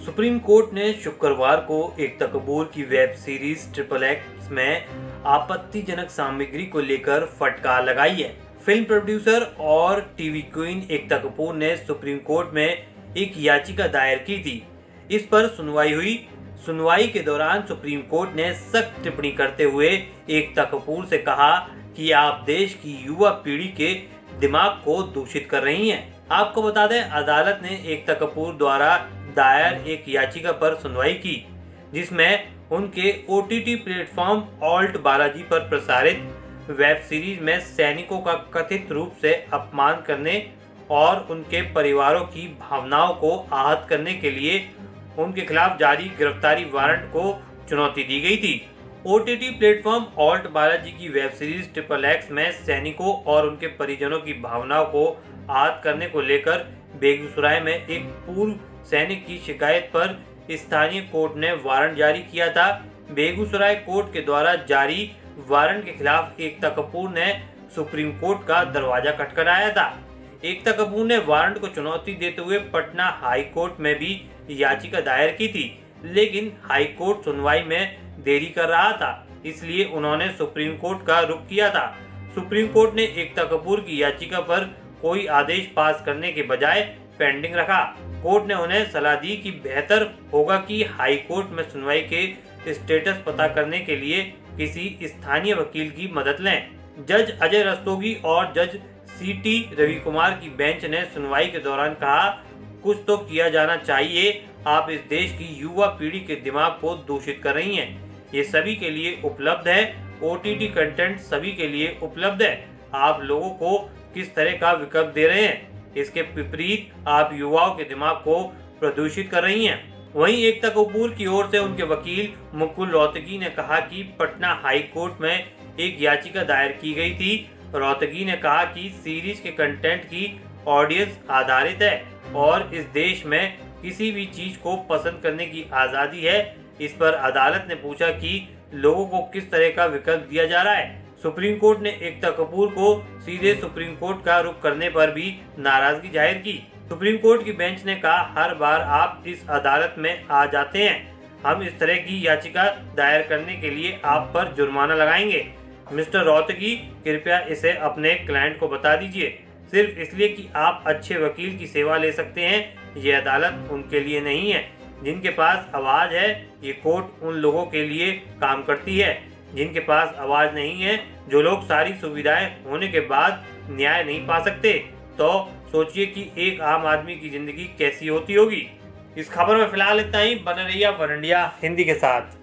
Supreme court ने शुक्रवार को एकता कपूर की वेब सीरीज XXX में आपत्तिजनक सामग्री को लेकर फटकार लगाई है। फिल्म प्रोड्यूसर और टीवी क्वीन एकता कपूर ने सुप्रीम कोर्ट में एक याचिका दायर की थी। इस पर सुनवाई हुई। सुनवाई के दौरान सुप्रीम कोर्ट ने सख्त टिप्पणी करते हुए एकता कपूर से कहा कि आप देश की युवा पीढ़ी के दिमाग को दूषित कर रही हैं। आपको बता दें, अदालत ने एकता कपूर द्वारा दायर एक याचिका पर सुनवाई की, जिसमें उनके OTT प्लेटफॉर्म ऑल्ट बालाजी पर प्रसारित वेब सीरीज में सैनिकों का कथित रूप से अपमान करने और उनके परिवारों की भावनाओं को आहत करने के लिए उनके खिलाफ जारी गिरफ्तारी वारंट को चुनौती दी गई थी। OTT प्लेटफॉर्म ऑल्ट बालाजी की वेब सीरीज XXX में सैनिकों और उनके परिजनों की भावनाओं को आहत करने को लेकर बेगूसराय में एक पूर्व सैनिक की शिकायत पर स्थानीय कोर्ट ने वारंट जारी किया था। बेगूसराय कोर्ट के द्वारा जारी वारंट के खिलाफ एकता कपूर ने सुप्रीम कोर्ट का दरवाजा खटखटाया था। एकता कपूर ने वारंट को चुनौती देते हुए पटना हाई कोर्ट में भी याचिका दायर की थी, लेकिन हाई कोर्ट सुनवाई में देरी कर रहा था, इसलिए उन्होंने सुप्रीम कोर्ट का रुख किया था। सुप्रीम कोर्ट ने एकता कपूर की याचिका पर कोई आदेश पास करने के बजाय पेंडिंग रखा। कोर्ट ने उन्हें सलाह दी कि बेहतर होगा कि हाई कोर्ट में सुनवाई के स्टेटस पता करने के लिए किसी स्थानीय वकील की मदद लें। जज अजय रस्तोगी और जज CT रविकुमार की बेंच ने सुनवाई के दौरान कहा, कुछ तो किया जाना चाहिए। आप इस देश की युवा पीढ़ी के दिमाग को दूषित कर रही हैं। ये सभी के लिए उपलब्ध है। OTT कंटेंट सभी के लिए उपलब्ध है। आप लोगों को किस तरह का विकल्प दे रहे हैं? इसके विपरीत आप युवाओं के दिमाग को प्रदूषित कर रही हैं। वहीं एकता कपूर की ओर से उनके वकील मुकुल रोहतगी ने कहा कि पटना हाई कोर्ट में एक याचिका दायर की गई थी। रोहतगी ने कहा कि सीरीज के कंटेंट की ऑडियंस आधारित है और इस देश में किसी भी चीज को पसंद करने की आज़ादी है। इस पर अदालत ने पूछा कि लोगों को किस तरह का विकल्प दिया जा रहा है। सुप्रीम कोर्ट ने एकता कपूर को सीधे सुप्रीम कोर्ट का रुख करने पर भी नाराजगी जाहिर की। सुप्रीम कोर्ट की बेंच ने कहा, हर बार आप इस अदालत में आ जाते हैं, हम इस तरह की याचिका दायर करने के लिए आप पर जुर्माना लगाएंगे। मिस्टर रोहतगी, कृपया इसे अपने क्लाइंट को बता दीजिए। सिर्फ इसलिए कि आप अच्छे वकील की सेवा ले सकते हैं, ये अदालत उनके लिए नहीं है। जिनके पास आवाज़ है, ये कोर्ट उन लोगों के लिए काम करती है जिनके पास आवाज़ नहीं है, जो लोग सारी सुविधाएं होने के बाद न्याय नहीं पा सकते। तो सोचिए कि एक आम आदमी की ज़िंदगी कैसी होती होगी। इस खबर में फिलहाल इतना ही। बने रहिए वन इंडिया हिंदी के साथ।